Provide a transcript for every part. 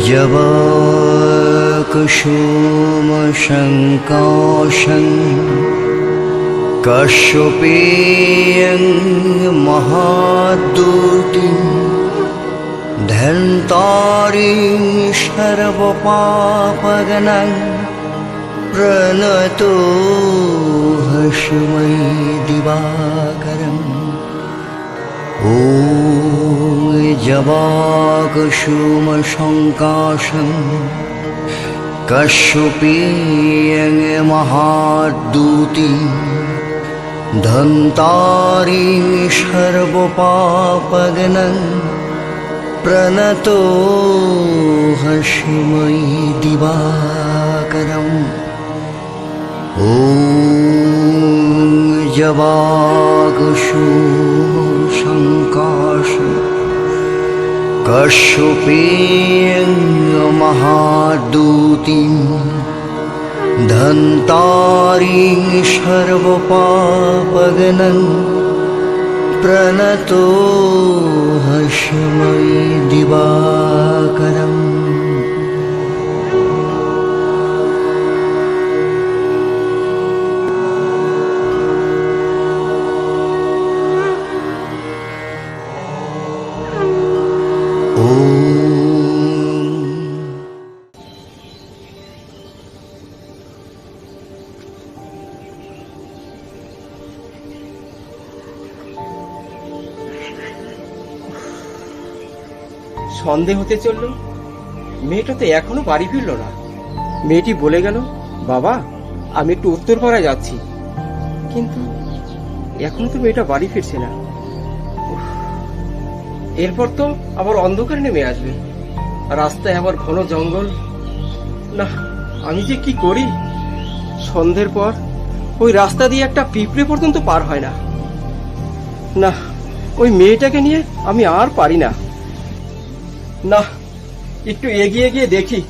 जवाकुसुमशङ्काशं कश्यपेयं महाद्युतिं धन्तारिं सर्वपापगनं प्रणतोऽस्मि दिवाकरम्। ॐ जवाकुसुमशङ्काशं कश्यपेयं महाद्युतिं धन्तारिं सर्वपापगनं प्रणतोऽस्मि दिवाकरम्। ॐ जवाकुसुमशङ्काशं कश्यपेयं महाद्युतिं धन्तारिं सर्वपापगनं प्रणतोऽस्मि दिवाकरम्। সন্ধে হতে চললো, মেয়েটা তো এখনো বাড়ি ফিরল না। মেয়েটি বলে গেল, বাবা আমি একটু উত্তরপাড়ায় যাচ্ছি, কিন্তু এখনো তো মেয়েটা বাড়ি ফিরছে না। এরপর তো আবার অন্ধকার নেমে আসবে, রাস্তায় আবার ঘন জঙ্গল। না, আমি যে কি করি। সন্ধ্যের পর ওই রাস্তা দিয়ে একটা পিঁপড়ে পর্যন্ত পার হয় না। না, ওই মেয়েটাকে নিয়ে আমি আর পারি না। না, একটু এগিয়ে গিয়ে দেখি।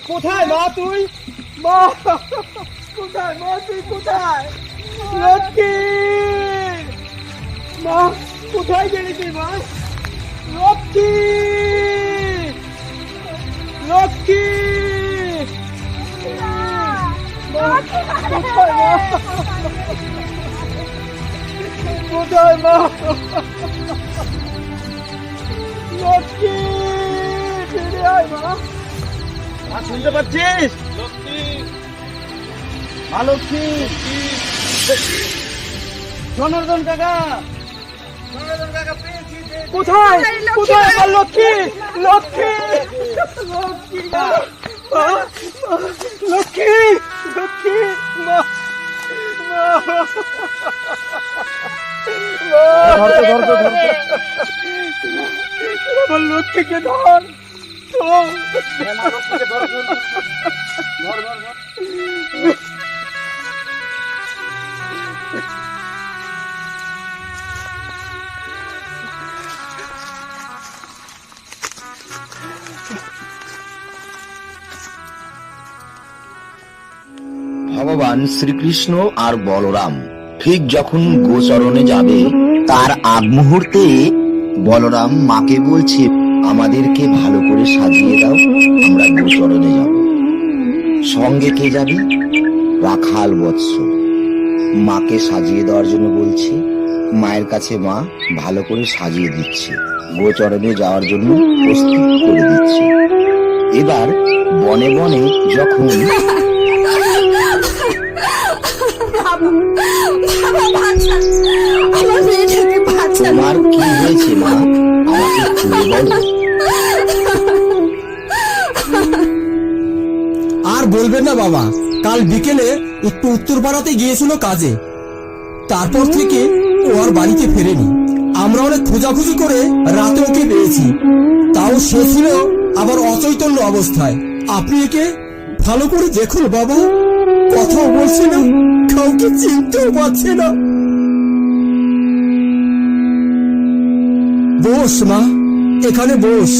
কোথায় মা তুই? মা কোথায়? মা তুই কোথায়? লক্ষ্মী মা কোথায় গেলি তুই? মা লক্ষ্মী, লক্ষ্মী কোথায়? মা লক্ষ্মী ফিরে আয়। মা শুনতে পাচ্ছিস? লক্ষ্মী, মা লক্ষ্মী, জনার্দন কাকা, জনার্দন কাকা পেয়েছি। কোথায়? কোথায় আমার লক্ষ্মী? লক্ষ্মী, লক্ষ্মী, লক্ষ্মী, লক্ষ্মী, মা, আমার লক্ষ্মীকে ধর। ভগবান শ্রীকৃষ্ণ আর বলরাম ঠিক যখন গোচরণে যাবে তার আগ মুহূর্তে বলরাম মাকে বলছে, আমাদেরকে ভালো করে সাজিয়ে দাও, আমরা গোচরণে যাব। সঙ্গে কে যাবি? রাখাল বৎস। মাকে সাজিয়ে দেওয়ার জন্য বলছি। মায়ের কাছে মা ভালো করে সাজিয়ে দিচ্ছে, গোচরণে যাওয়ার জন্য প্রস্তুত করে দিচ্ছে। এবার বনে বনে যখন তোমার কি হয়েছে মা, আমাকে খুলে বলো। আর বলবেন না বাবা, কাল বিকেলে একটু উত্তরপাড়াতে গিয়েছিল কাজে, তারপর থেকে ও আর বাড়িতে ফেরেনি। আমরা অনেক খোঁজাখুঁজি করে রাতে ওকে পেয়েছি, তাও সে ছিল আবার অচৈতন্য অবস্থায়। আপনি একে ভালো করে দেখুন বাবা, কথাও বলছে না, কাউকে চিনতেও পারছে না। বস মা, এখানে বস।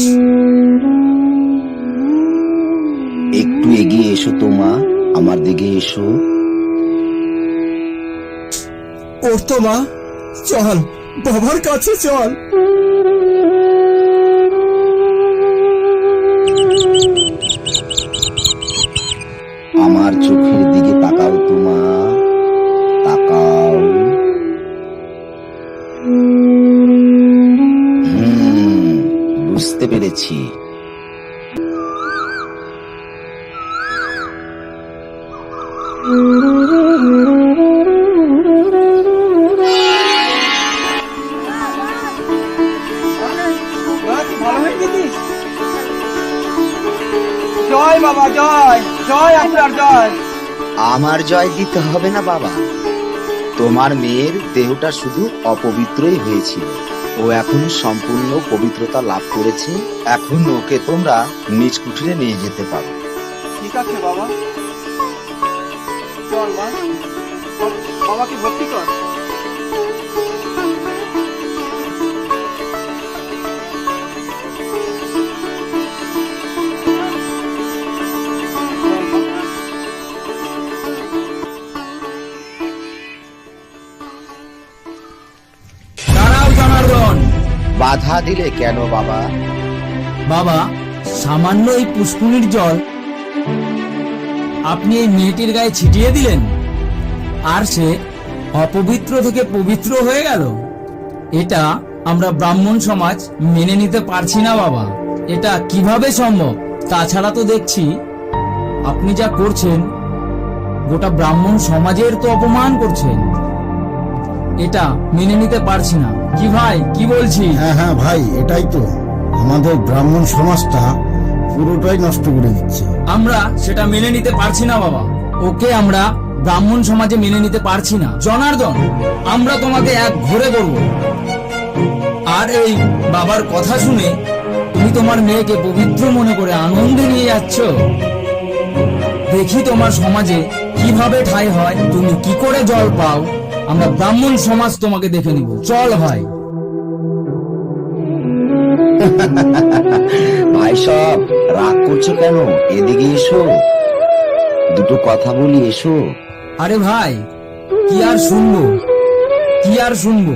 একটু এগিয়ে এসো তো মা, আমার দিকে এসো। ওর তো মা, চল বাবার কাছে চল। আমার চোখের দিকে তাকাও তো মা, তাকাও। বুঝতে পেরেছি। জয় বাবা, জয় জয়, আপনার জয়। আমার জয় দিতে হবে না বাবা, তোমার মেয়ের দেহটা শুধু অপবিত্রই হয়েছিল, ও এখন সম্পূর্ণ পবিত্রতা লাভ করেছে। এখন ওকে তোমরা নিজ কুঠিরে নিয়ে যেতে পারো। ঠিক আছে বাবা, চল মা, বাবাকে ভর্তি কর। দাঁড়াও জনার্দন। বাধা দিলে কেন বাবা? বাবা, সামান্য এই পুষ্কুনির জল আপনি এই মেয়েটির গায়ে ছিটিয়ে দিলেন, আর সে অপবিত্র থেকে পবিত্র হয়ে গেল। এটা আমরা ব্রাহ্মণ সমাজ মেনে নিতে পারছি না বাবা। এটা কিভাবে সম্ভব? তাছাড়া তো দেখছি আপনি যা করছেন, গোটা ব্রাহ্মণ সমাজের তো অপমান করছেন। এটা মেনে নিতে পারছি না। কি ভাই, কি বলছি? হ্যাঁ হ্যাঁ ভাই, এটাই তো, আমাদের ব্রাহ্মণ সমাজটা পুরোটাই নষ্ট করে দিচ্ছে। আমরা সেটা মেনে নিতে পারছি না বাবা। ওকে আমরা ব্রাহ্মণ সমাজে মেনে নিতে পারছি না। জনার্দন, আমরা তোমাকে এক ঘরে করব। আর এই বাবার কথা শুনে তুমি তোমার মেয়েকে পবিত্র মনে করে আনন্দে নিয়ে যাচ্ছ। দেখি তোমার সমাজে কিভাবে ঠাঁই হয়, তুমি কি করে জল পাও। আমরা ব্রাহ্মণ সমাজ তোমাকে দেখে নিব। চল ভাই। ভাই সব রাগ করছো কেন? এদিকে এসো, দুটো কথা বলি, এসো। আরে ভাই, কি আর শুনবো, কি আর শুনবো?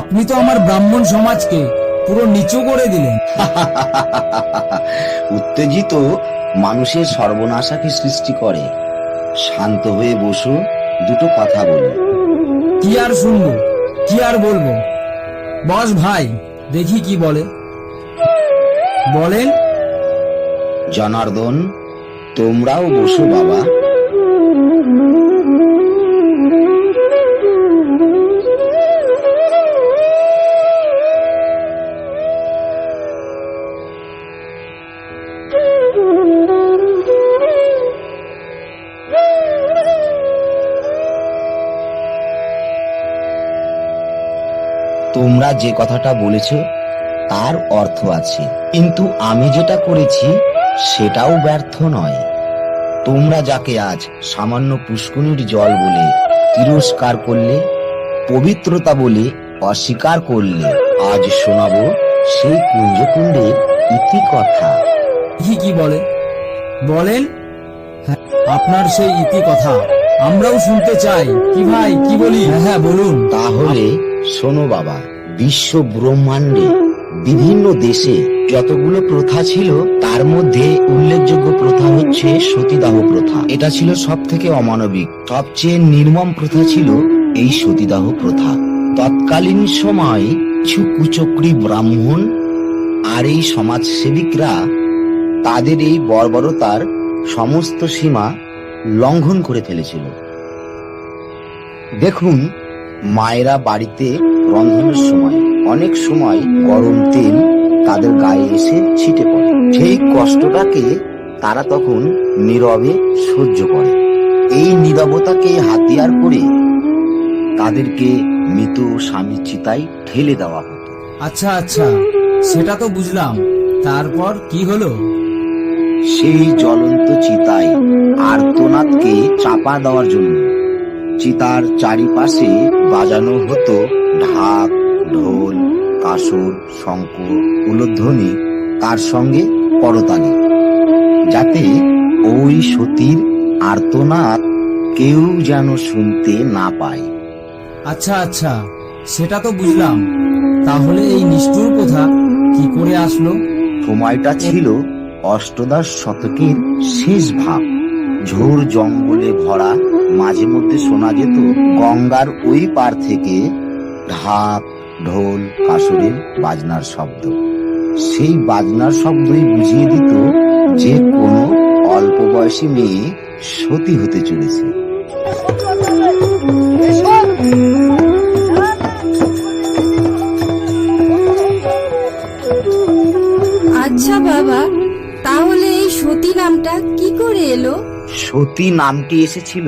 আপনি তো আমার ব্রাহ্মণ সমাজকে পুরো নিচু করে দিলেন। উত্তেজিত মানুষের সর্বনাশাকে সৃষ্টি করে। শান্ত হয়ে বসো, দুটো কথা বলি। কি আর শুনবো, কি আর বলবো? বস ভাই, দেখি কি বলে। বলেন। জনার্দন, তোমরাও বসো বাবা। তোমরা যে কথাটা বলেছ তার অর্থ আছে, কিন্তু আমি যেটা করেছি সেটাও ব্যর্থ নয়। তোমরা যাকে আজ সামান্য পুষ্কুনির জল বলে তিরস্কার করলে, পবিত্রতা বলে অস্বীকার করলে, আজ শোনাবো সেই কুঞ্জকুণ্ডের ইতি কথা। কি বলে বলেন। হ্যাঁ, আপনার সেই ইতি কথা আমরাও শুনতে চাই। কি ভাই, কি বলি? হ্যাঁ বলুন। তাহলে শোনো বাবা, বিশ্ব ব্রহ্মাণ্ডে বিভিন্ন দেশে যতগুলো প্রথা ছিল তার মধ্যে উল্লেখযোগ্য প্রথা হচ্ছে সতীদাহ প্রথা। এটা ছিল সব থেকে অমানবিক, সবচেয়ে নির্মম প্রথা ছিল এই সতীদাহ প্রথা। তৎকালীন সময় কিছু কুচক্রী ব্রাহ্মণ আর এই সমাজসেবিকরা তাদের এই বর্বরতার সমস্ত সীমা লঙ্ঘন করে ফেলেছিল। দেখুন, মায়েরা বাড়িতে রন্ধনের সময় অনেক সময় গরম তেল তাদের গায়ে এসে ছিটে পড়ে। সেই কষ্টটাকে তারা তখন নীরবে সহ্য করে। এই নীরবতাকে হাতিয়ার করে তাদেরকে মৃত স্বামীর চিতায় ঠেলে দেওয়া হতো। আচ্ছা আচ্ছা, সেটা তো বুঝলাম, তারপর কি হলো? সেই জ্বলন্ত চিতায় আর্তনাদকে চাপা দেওয়ার জন্য চিতার চারিপাশে বাজানো হতো ঢাক, ঢোল, কাসর, শঙ্খ, উলুধ্বনি, তার সঙ্গে করতালি, যাতে ওই সতীর আর্তনাদ কেউ যেন শুনতে না পায়। আচ্ছা আচ্ছা, সেটা তো বুঝলাম, তাহলে এই নিষ্ঠুর প্রথা কি করে আসলো? সময়টা ছিল অষ্টদশ শতকের শেষ ভাগ। ঝোড় জঙ্গলে ভরা, মাঝে মধ্যে শোনা যেত গঙ্গার ওই পার থেকে ঢাক, ঢোল, কাসরের বাজনার শব্দ। সেই বাজনার শব্দই বুঝিয়ে দিত যে কোনো অল্প বয়সী মেয়ে সতী হতে চলেছে। আচ্ছা বাবা, তাহলে এই সতী নামটা কি করে এলো? সতী নামটি এসেছিল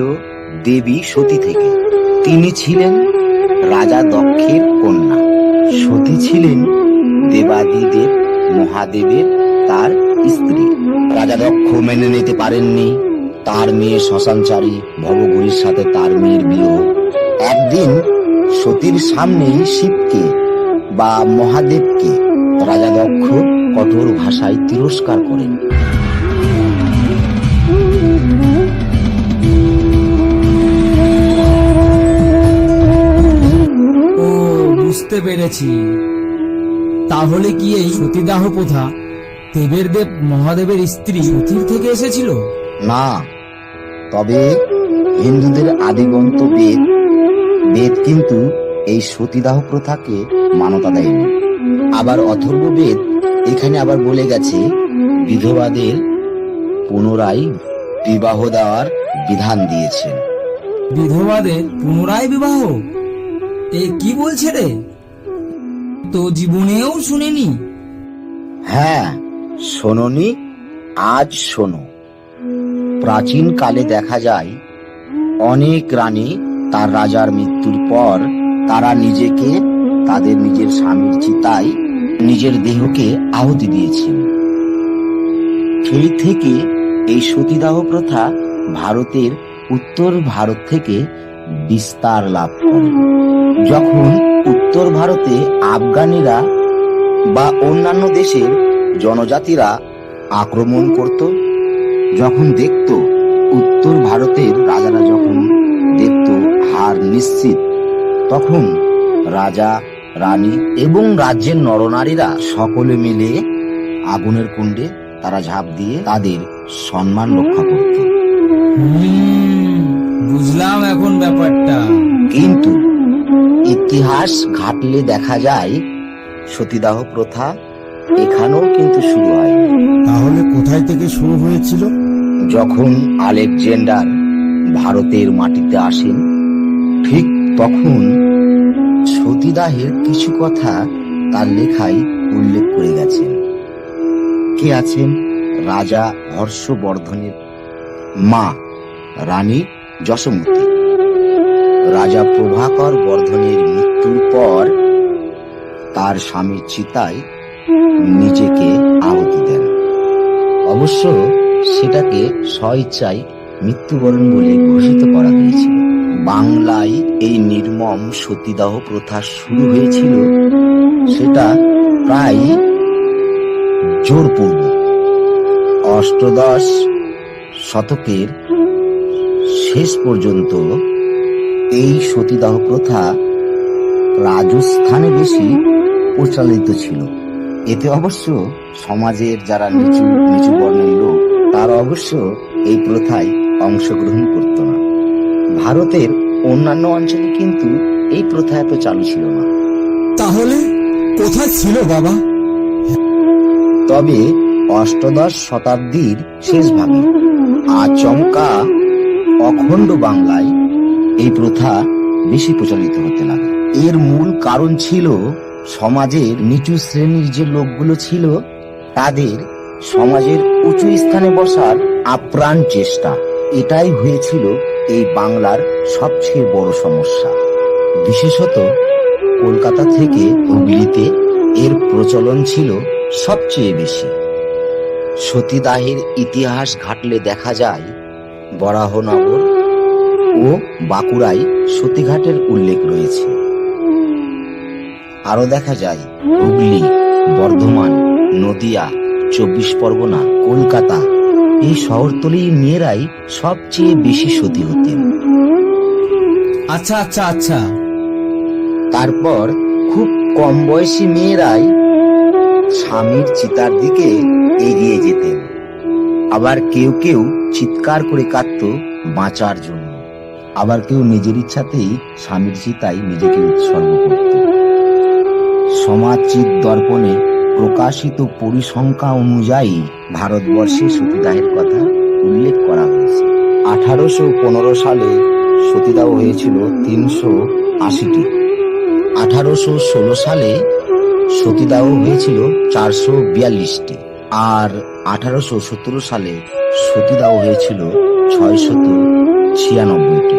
দেবী সতী থেকে। তিনি ছিলেন রাজা দক্ষের কন্যা। সতী ছিলেন দেবাদিদেব মহাদেবের তার স্ত্রী। রাজা দক্ষ মেনে নিতে পারেননি তার মেয়ে শ্মশানচারী ভবঘুরীর সাথে তার মেয়ের বিয়ে। একদিন সতীর সামনেই শিবকে বা মহাদেবকে রাজা দক্ষ কঠোর ভাষায় তিরস্কার করেন। ও, বুঝতে পেরেছি, তাহলে কি এই সতীদাহ প্রথা দেবের দেব মহাদেবের স্ত্রী সতীর থেকে এসেছিল? না, তবে হিন্দুদের আদিগ্রন্থ বেদ কিন্তু এই সতীদাহ প্রথাকে মান্যতা দেয়নি। আবার অথর্ব বেদ এখানে আবার বলে গেছে বিধবাদের পুনরায় বিবাহ দেওয়ার বিধান দিয়েছেন। বিধবাদের পুনরায় বিবাহ? এ কি বলছে রে? তো জীবনেও শুনিনি। হ্যাঁ, শোনোনি? আজ শোনো। প্রাচীন কালে দেখা যায় অনেক রানী তার রাজার মৃত্যুর পর তারা নিজেকে তাদের নিজের স্বামীর চিতায় নিজের দেহকে আহুতি দিয়েছেন। সেই থেকে এই সতীদাহ প্রথা ভারতের উত্তর ভারত থেকে বিস্তার লাভ করে। যখন উত্তর ভারতে আফগানিরা বা অন্যান্য দেশের জনজাতিরা আক্রমণ করত, যখন দেখত উত্তর ভারতের রাজারা যখন দেখত হার নিশ্চিত, তখন রাজা, রানী এবং রাজ্যের নরনারীরা সকলে মিলে আগুনের কুণ্ডে তারা ঝাঁপ দিয়ে তাদের সম্মান রক্ষা করত। বুঝলাম এখন ব্যাপারটা। কিন্তু ইতিহাস ঘাটলে দেখা যায় সতীদাহ প্রথা এখানেও কিন্তু শুরু হয়নি। তাহলে কোথায় থেকে শুরু হয়েছিল? যখন আলেকজান্ডার ভারতের মাটিতে আসেন, ঠিক তখন সতীদাহের কিছু কথা তার লেখায় উল্লেখ করে গেছেন। কে আছেন? রাজা হর্ষবর্ধনের মা রানী যশোমতী। রাজা প্রভাকর বর্ধনের মৃত্যুর পর তার স্বামীর চিতায় নিজেকে আহুতি দেন। অবশ্য সেটাকে স্বইচ্ছায় মৃত্যুবরণ বলে ঘোষিত করা হয়েছিল। বাংলায় এই নির্মম সতীদাহ প্রথা শুরু হয়েছিল সেটা প্রায় জোরপূর্ব অষ্টদশ শতকের শেষ পর্যন্ত। এই সতীদাহ প্রথা রাজস্থানে বেশি প্রচলিত ছিল। এতে অবশ্য সমাজের যারা নিচু নিচু বর্ণের লোক তারা অবশ্য এই প্রথায় অংশগ্রহণ করত না। ভারতের অন্যান্য অঞ্চলে কিন্তু এই প্রথা এত চালু ছিল না। তাহলে কোথায় ছিল বাবা? তবে অষ্টাদশ শতাব্দীর শেষ ভাগে আচমকা অখণ্ড বাংলায় এই প্রথা বেশি প্রচলিত হতে লাগে। এর মূল কারণ ছিল সমাজের নিচু শ্রেণীর যে লোকগুলো ছিল তাদের সমাজের উঁচু স্থানে বসার আপ্রাণ চেষ্টা। এটাই হয়েছিল এই বাংলার সবচেয়ে বড় সমস্যা। বিশেষত কলকাতা থেকে হুগলিতে এর প্রচলন ছিল সবচেয়ে বেশি। সতীদাহের ইতিহাস ঘাটলে দেখা যায় বরাহনগর ও বাঁকুড়ায় সতীঘাটের উল্লেখ রয়েছে। আরো দেখা যায় হুগলি, বর্ধমান, নদিয়া, 24 পরগনা, কলকাতা এই শহরতলির মেয়েরাই সবচেয়ে বেশি সতী হতেন। আচ্ছা আচ্ছা আচ্ছা, তারপর খুব কম বয়সী মেয়েরাই স্বামীর চিতার দিকে এগিয়ে যেতেন। আবার কেউ কেউ চিৎকার করে কাঁদত বাঁচার জন্য। আবার কেউ নিজের ইচ্ছাতেই স্বামীর চিতায় নিজেকে উৎসর্গ করত। সমাজচিত দর্পণে প্রকাশিত পরিসংখ্যা অনুযায়ী ভারতবর্ষে সতীদাহের কথা উল্লেখ করা হয়েছে। 1815 সালে সতীদাহ হয়েছিল 380টি। 1816 সালে সতীদাহ হয়েছিল 442টি। আর 1817 সালে সতীদাহ হয়েছিল 696টি।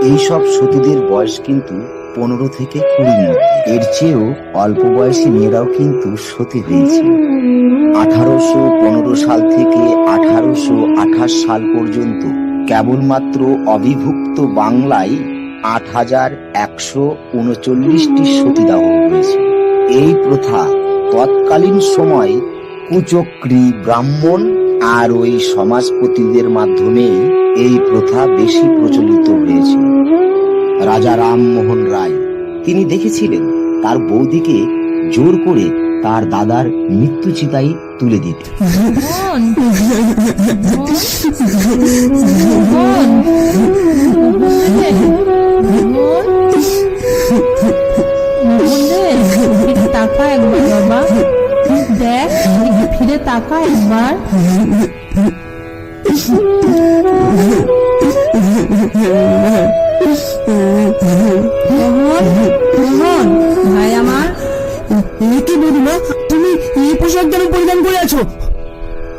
এইসব সতীদের বয়স কিন্তু 15 থেকে 20 মধ্যে। এর চেয়েও অল্প বয়সী মেয়েরাও কিন্তু সতী হয়েছিল। 1815 সাল থেকে 1828 সাল পর্যন্ত কেবলমাত্র অবিভক্ত বাংলায় 8139টি সতীদাহ হয়েছিল। এই প্রথা তৎকালীন সময় কুচক্রী ব্রাহ্মণ আর ওই সমাজপতিদের মাধ্যমে এই প্রথা বেশি প্রচলিত হয়েছিল। রাজা রামমোহন রায় তিনি দেখেছিলেন তার বৌদিকে জোর করে তার দাদার মৃত্যু চিতায় তুলে দিতে। তাকা একবার বাবা, দেখ ফিরে তাকা একবার। ভাই আমার, কি বৌদিমা, তুমি এই পোশাক কেন পরিধান করে আছো?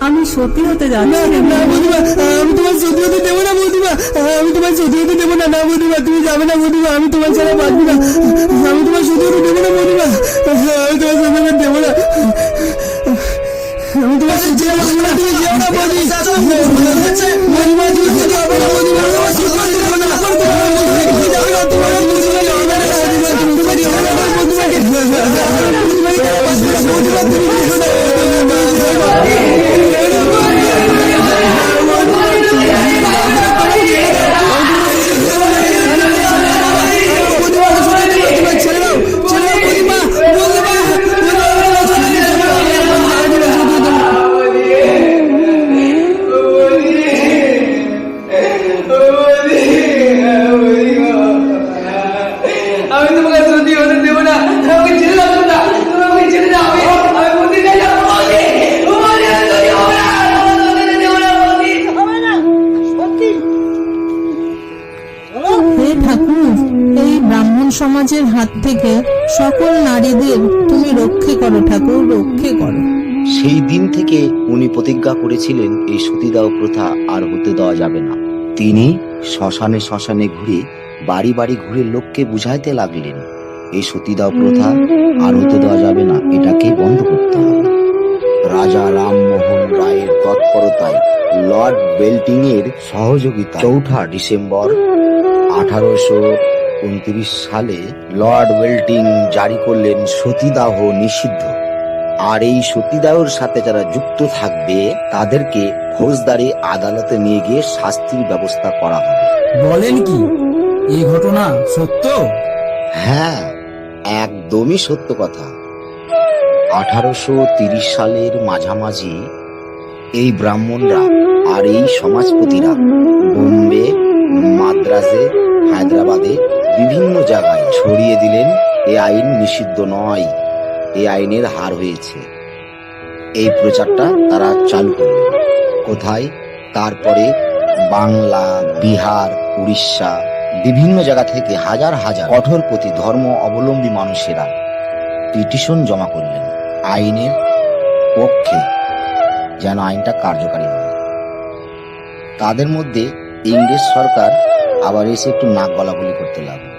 আমি সত্যি হতে যাচ্ছি। না বৌদিমা, আমি তোমার সত্যি হতে দেবো না বৌদিমা, আমি তোমার সত্যি হতে দেবো না। না বৌদিমা, তুমি যাবে না বৌদিমা, আমি তোমার ছাড়া বাঁচবো না। আমি তোমার সত্যি হতে দেবো না বৌদিমা, আমি তোমার সত্যি হতে দেবো না। আমি তোমার সত্যি হতে দেবো না, তুমি যেও না বৌদি। বৌদিমা, তুমি যেতে হবে না বৌদিমা, আমার সত্যি হতে দেবো না। তুমি যাবে না, তোমার বৌদিমা যাবে না, তুমি যাবে না বৌদিমা, তুমি যেও না। আমি তোমাকে সত্যি হতে দেবো না, আমাকে ছেড়ে দাও তোমরা, তোমরা আমাকে ছেড়ে দাও। আমি মন্দিরে যাবো, হে ঠাকুর, এই ব্রাহ্মণ সমাজের হাত থেকে সকল নারীদের তুমি রক্ষে করো ঠাকুর, রক্ষে করো। সেই দিন থেকে উনি প্রতিজ্ঞা করেছিলেন এই সতীদাহ প্রথা আর হতে দেওয়া যাবে না। তিনি শ্মশানে শ্মশানে ঘুরে বাড়ি বাড়ি ঘুরে লোককে বুঝাইতে লাগলেন এই সতীদাহ প্রথা আর হতে দেওয়া যাবে না, এটাকে বন্ধ করতে হবে। রাজা রামমোহন রায়ের তৎপরতায় লর্ড বেল্টিং এর সহযোগিতা 4 ডিসেম্বর 1829 সালে লর্ড বেল্টিং জারি করলেন সতীদাহ নিষিদ্ধ। আর এই সতীদাহর সাথে যারা যুক্ত থাকবে তাদেরকে ফৌজদারি আদালতে নিয়ে গিয়ে শাস্তির ব্যবস্থা করা হবে। বলেন কি এই ঘটনা সত্য? হ্যাঁ, একদমই সত্য কথা। 1830 সালের মাঝামাঝি এই ব্রাহ্মণরা আর এই সমাজপতিরা বোম্বে, মাদ্রাজে, হায়দ্রাবাদে বিভিন্ন জায়গায় ছড়িয়ে দিলেন এ আইন নিষিদ্ধ নয়, এ আইনের হার হয়েছে। এই প্রচারটা তারা চালু করলেন। কোথায়? তারপরে বাংলা, বিহার, উড়িষ্যা বিভিন্ন জায়গা থেকে হাজার হাজার কঠোরপন্থী ধর্ম অবলম্বী মানুষেরা পিটিশন জমা করলেন আইনের পক্ষে, যেন আইনটা কার্যকারী হয়। তাদের মধ্যে ইংরেজ সরকার আবার এসে একটু নাক গলাগলি করতে লাগলো।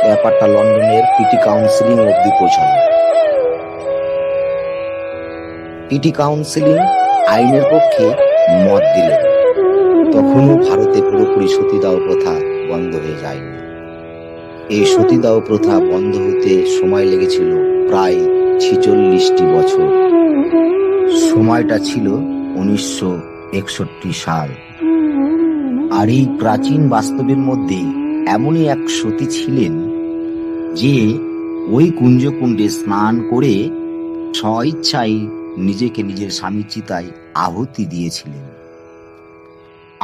ব্যাপারটা লন্ডনের পিটি কাউন্সিলিং অব্দি পৌঁছালো। পিটি কাউন্সিলিং আইনের পক্ষে মত দিলেন। তখনও ভারতে পুরোপুরি সতীদাহ প্রথা বন্ধ হয়ে যায়নি। এই সতীদাহ প্রথা বন্ধ হতে সময় লেগেছিল প্রায় 46টি বছর। সময়টা ছিল 1961 সাল। আর এই প্রাচীন বাস্তবের মধ্যে এমনই এক সতী ছিলেন যে ওই কুঞ্জকুণ্ডে স্নান করে স্বইচ্ছায় নিজেকে নিজের স্বামীর চিতায় আহুতি দিয়েছিলেন।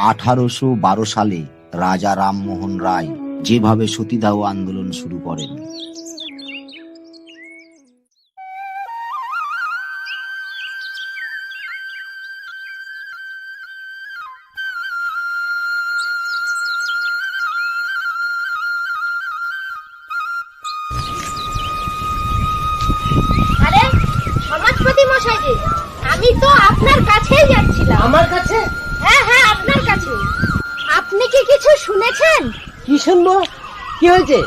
1812 সালে রাজা রামমোহন রায় যেভাবে সতীদাহ আন্দোলন শুরু করেন, আরে সমাজপতি মশাই যে, আমি তো আপনার কাছেই যাচ্ছিলাম। আমার কাছে? হ্যাঁ হ্যাঁ, আপনার কাছে। আপনি কি কিছু শুনেছেন? কি শুনবো? কি হয়েছে?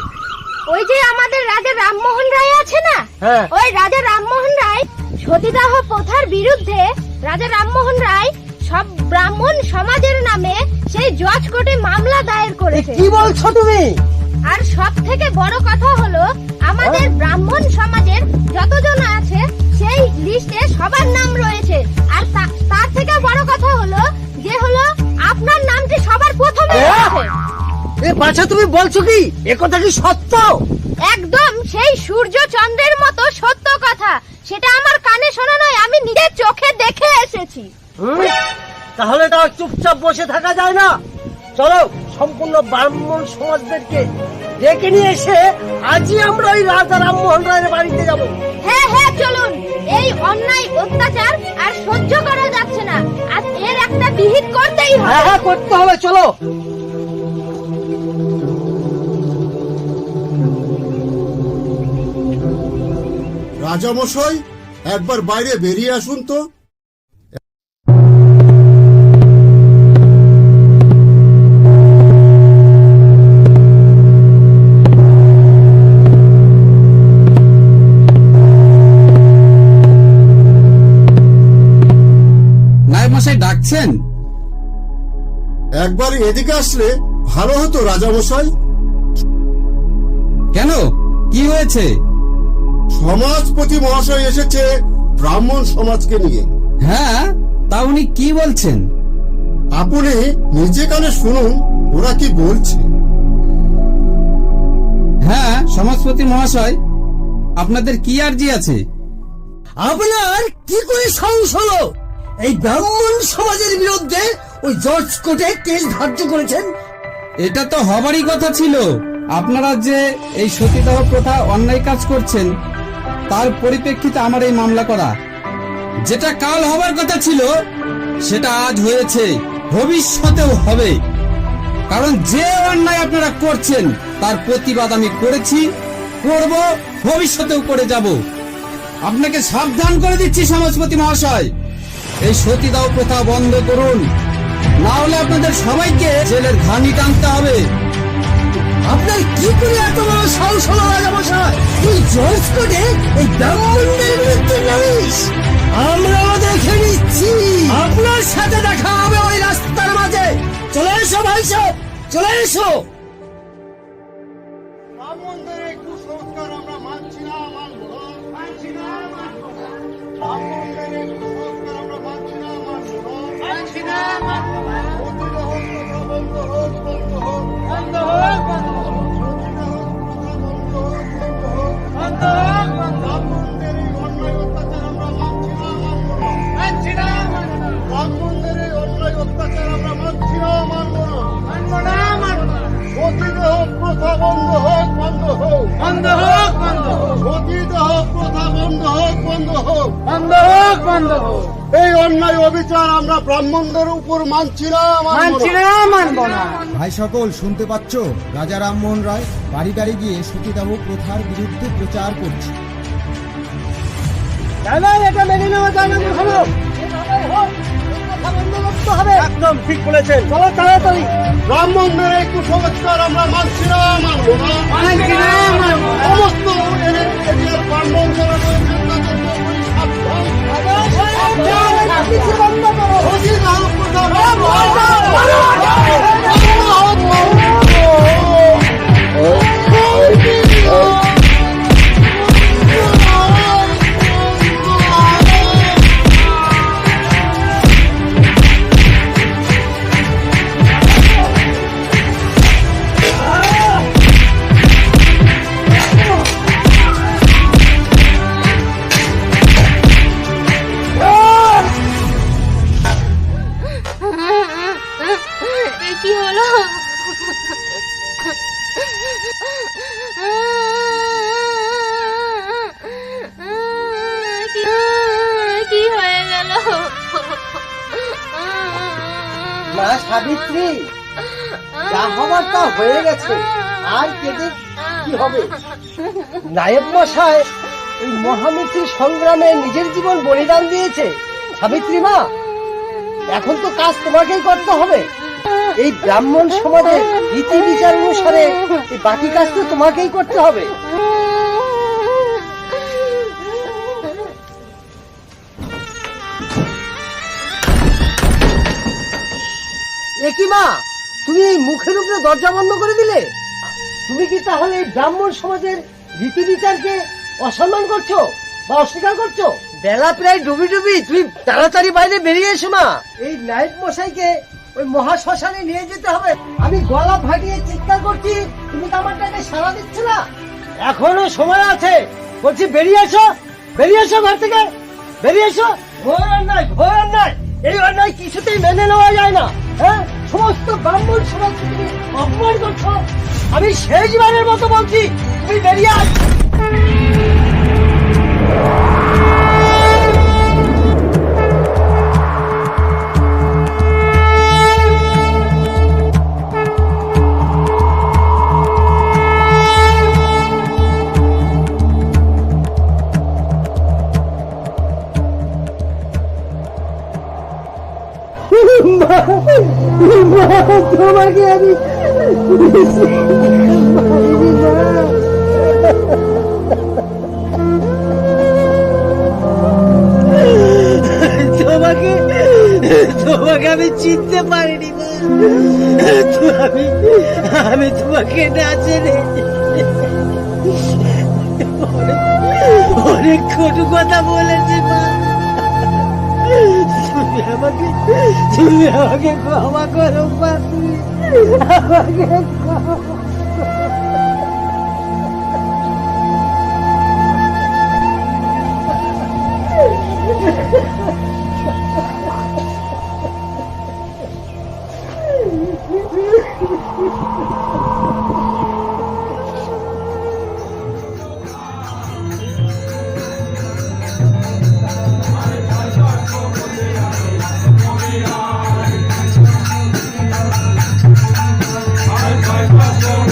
ওই যে আমাদের রাজা রামমোহন রায় আছে না, হ্যাঁ। ওই রাজা রামমোহন রায় সতীদাহ প্রথার বিরুদ্ধে রাজা রামমোহন রায় সব ব্রাহ্মণ সমাজের নামে সেই জজ কোর্টে মামলা দায়ের করেছে। কি বলছো তুমি? আর সব থেকে বড় কথা হলো আমাদের ব্রাহ্মণ সমাজের যতজন আছে সেই লিস্টে সবার নাম রয়েছে। আর তার থেকে বড় কথা হলো যে আপনার নামটি সবার প্রথমে রয়েছে। এ বাছা, তুমি বলছো কি? এ কথা কি সত্য? একদম সেই সূর্য চন্দ্রের মতো সত্য কথা। সেটা আমার কানে শোনা নয়, আমি নিজের চোখে দেখে এসেছি। তাহলে তো আর চুপচাপ বসে থাকা যায় না। চলো, সম্পূর্ণ ব্রাহ্মণ সমাজদেরকে ডেকে নিয়ে এসে আজই আমরা ওই রাজা রামমোহন রায়ের বাড়িতে যাব। হ্যাঁ হ্যাঁ, চলুন। এই অন্যায় অত্যাচার আর সহ্য করা যাচ্ছে না, আর এর একটা বিহিত করতেই হবে। হ্যাঁ হ্যাঁ, করতে হবে, চলো। রাজামশাই, একবার বাইরে বেরিয়ে আসুন তো। নায়ক মশাই ডাকছেন? একবার এদিকে আসলে ভালো হতো রাজামশাই। কেন, কি হয়েছে? সমাজপতি মহাশয় এসেছে ব্রাহ্মণ সমাজকে নিয়ে। হ্যাঁ, তা উনি কি বলছেন? আপনি নিজে কানে শুনুন ওরা কি বলছে। হ্যাঁ, সমাজপতি মহাশয়, আপনাদের কি আর্জি আছে? আপনার কি করে সাহস হলো এই ব্রাহ্মণ সমাজের বিরুদ্ধে ওই জজ কোর্টে কেস ধার্য করেছেন? এটা তো হবারই কথা ছিল। আপনারা যে এই সতীদাহ প্রথা অন্যায় কাজ করছেন তার পরিপ্রেক্ষিতে আমার এই মামলা করা। যেটা কাল হবার কথা ছিল সেটা আজ হয়েছে, ভবিষ্যতেও হবে। কারণ যে অন্যায় আপনারা করছেন তার প্রতিবাদ আমি করেছি, করব, ভবিষ্যতেও করে যাব। আপনাকে সাবধান করে দিচ্ছি সমাজপতি মহাশয়, এই সতীদাহ প্রথা বন্ধ করুন, না হলে আপনাদের সবাইকে জেলের ঘানি টানতে হবে। আপনার কি করে এত বড় সাহস হলো রাজামশাই? তুই জজ কোর্টে এই ব্রাহ্মণদের বিরুদ্ধে নামিস? আমরাও দেখে নিচ্ছি। আপনার সাথে দেখা হবে ওই রাস্তার মাঝে। চলে এসো ভাই সাহেব, চলে এসো। ব্রাহ্মণদের এই কুসংস্কার আমরা মানছি না, মানব না। মানছি না, মানব না। ব্রাহ্মণদের এই কুসংস্কার আমরা মানছি না, মানব না। মানছি না, মানব না। সতীদাহ প্রথা বন্ধ হোক, বন্ধ হোক, বন্ধ হোক, বন্ধ হোক। সতীদাহ প্রথা বন্ধ হোক, বন্ধ হোক, বন্ধ হোক। বন্ধ হোক, বন্ধ হোক, বন্ধ হোক। এই অন্যায় অবিচার আমরা ব্রাহ্মণদের উপর মানছি না, মানছি না, মানবো না। ভাই সকল শুনতে পাচ্ছ, রাজা রামমোহন রায় বাড়ি বাড়ি গিয়ে সতীদাহ প্রথার বিরুদ্ধে প্রচার করছে। দাদা, এটা মেনে নেওয়া যায় না কখনো। একদম ঠিক বলেছেন, চলো তাড়াতাড়ি। ব্রাহ্মণদের এই কুসংস্কার আমরা মানছি না, মানবো না। মানছি না, মানবো না। সমস্ত এরিয়ার ব্রাহ্মণ যারা রয়েছেন তাদের পুরোপুরি সাবধান। বন্ধ করো। সতীদাহ প্রথা এ কি হলো? কি হয়ে গেল? মা সাবিত্রী, যা হবার তা হয়ে গেছে, আর কেঁদে কি হবে? নায়েব মশাই এই মহামিত্রী সংগ্রামে নিজের জীবন বলিদান দিয়েছে। সাবিত্রী মা, এখন তো কাজ তোমাকেই করতে হবে। এই ব্রাহ্মণ সমাজের রীতি বিচার অনুসারে এই বাকি কাজ তো তোমাকেই করতে হবে। একই মা, তুমি এই মুখের উপরে দরজা বন্ধ করে দিলে? তুমি কি তাহলে এই ব্রাহ্মণ সমাজের রীতি বিচারকে অসম্মান করছো বা অস্বীকার করছো? বেলা প্রায় ডুবি ডুবি, তুমি তাড়াতাড়ি বাইরে বেরিয়ে এসো মা। এই নায়েব মশাইকে ওই মহাশ্মশানে নিয়ে যেতে হবে। আমি গলা ফাটিয়ে চিৎকার করছি, তুমি তো আমার টাকে সাড়া দিচ্ছ না। এখনো সময় আছে, বলছি বেরিয়ে এসো, বেরিয়ে এসো ঘর থেকে, বেরিয়ে এসো। ঘোর অন্যায়, ঘোর অন্যায়। এই অন্যায় কিছুতেই মেনে নেওয়া যায় না। হ্যাঁ, সমস্ত ব্রাহ্মণ সমাজকে তুমি অপমান করছো। আমি শেষবারের মতো বলছি, তুমি বেরিয়ে আস। তোমাকে আমি তোমাকে আমি চিনতে পারিনি মা। আমি তোমাকে না জেনে অনেক কটু কথা বলেছি মা। তুমি আমাকে ক্ষমা করো মা, তুমি আমাকে ক্ষমা করো। Bye.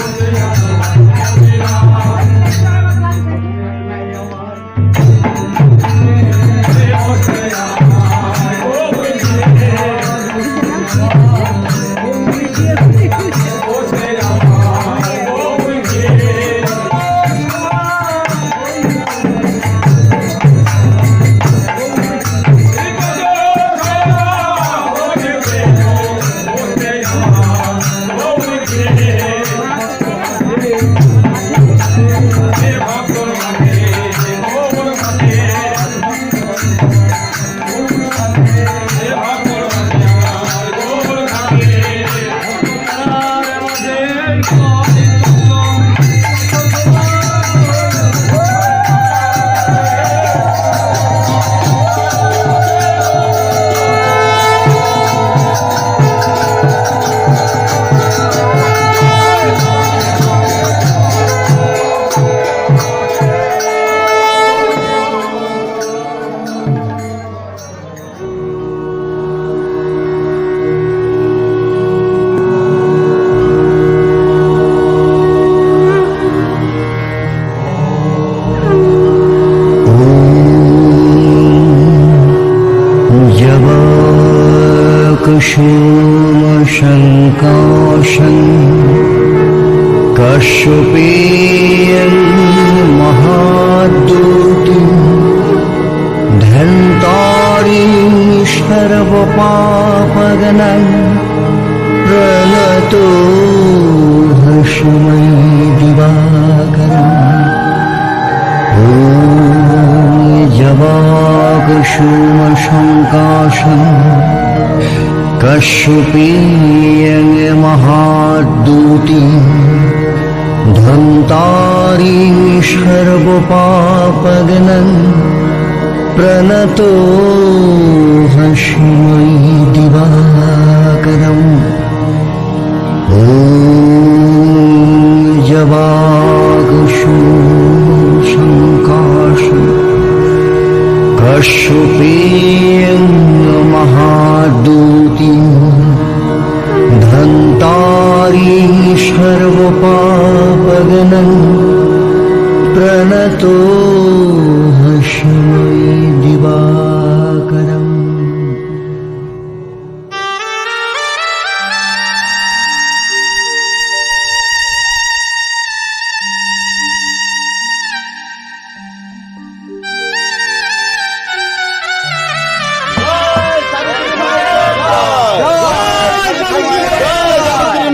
सोमशङ्काशं कश्यपेयं महाद्युतिं धन्तारिं सर्वपापगणं प्रणतो हर्षमय दिवाकरम् जवाकुसुमशङ्काशं कश्यपेयं महाद्युतिं धन्तारिं सर्वपापगणं प्रणतो हर्षमय दिवाकरम् जवाकुसुमशङ्काशं कश्यपेयं महाद्युतिं धन्तारिं सर्वपापगणं प्रणतो हर्षमय दिवाकरम्।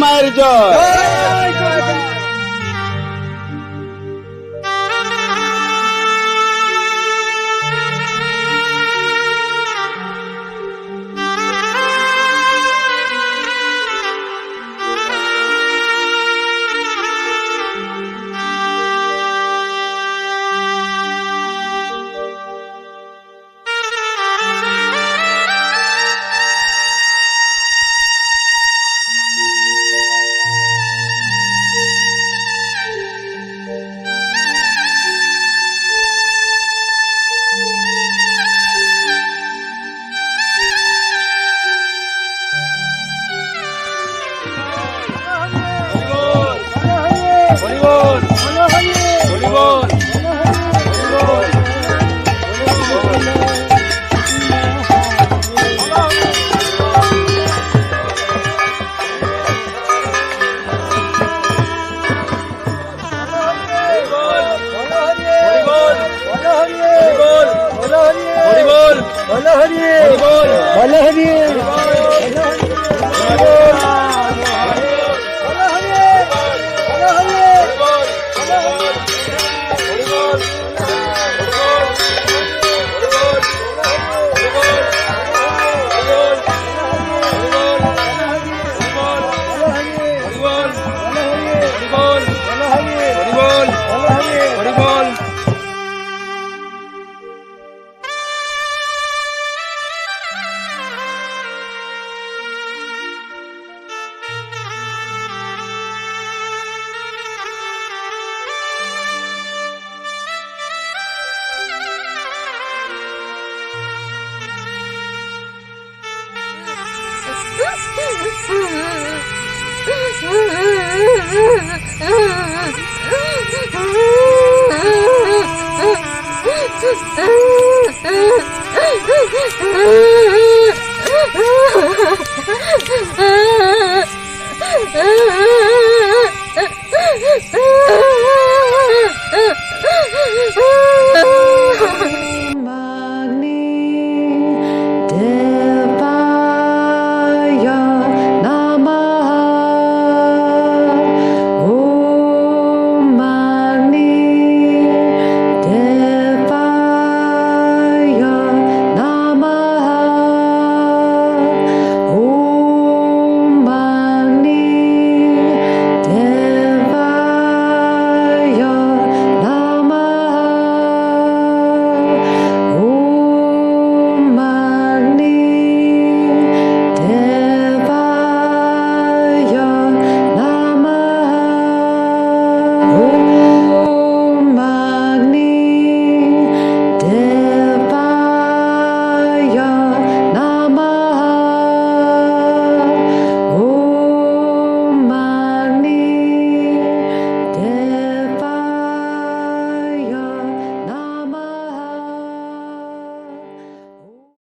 মায়ের জয়। Ah!